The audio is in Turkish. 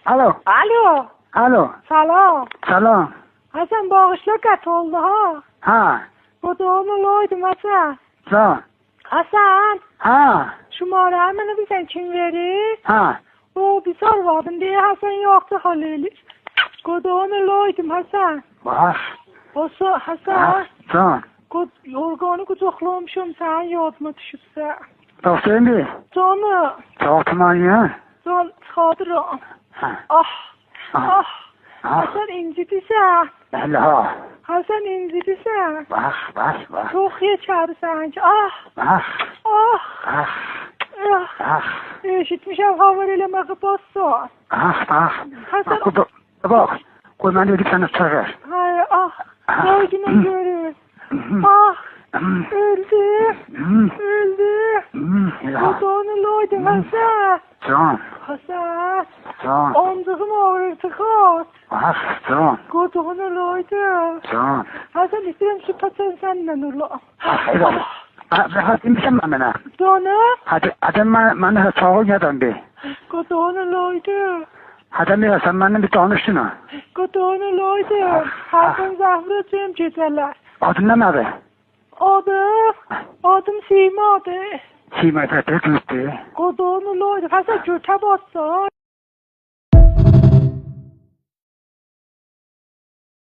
Alo. Alo. Alo. Salom. Salom. Hasan bağışla kat oldu ha. Ha. Bu da onu loydum Hasan. Son. Hasan. Ha. Şu mağaramını bir sen kim verir? Ha. O bir sor vardım diye Hasan yoktu Halil. Bu da onu loydum Hasan. Baş. O Hasan. Son. Yorganı kucaklamışım sen yodma düşürse. Doktorun bir. Canı. Çoğutman ya. Can çadırım. Ha. Ah. Ah. Ah. Ah. Hasan incitisen. Allah. Hasan incitisen. Baş. Çok yaşarı sanki. Ah. Baş. Ah. Ah. Ah. Ah. Eşitmişim havarilemeyi bassa. Ah. Hasan. Bak. Koyman dedik sana çıkar. Hayır ah. Gözüne görür. Ah. Öldü. Ya. Kudonu loydu Hasan. Son. Hasan. Son. Omzum ağrıdı kod. Baş. Son. Kudonu loydu. Son. Hasan istedim şu paten senden ulu. Hayır. Rahat imkan bana. Donu. Hadi bana sağ geldim bir. Kudonu loydu. Hadi mi sen benimle bir tanıştın ha? Kudonu loydu. Hasan zahvı tüm cezeler. Adın ne abi? Adım Sima adı. Sima Fethi Gültü. Kudonu loydu. Hasan göte bassa.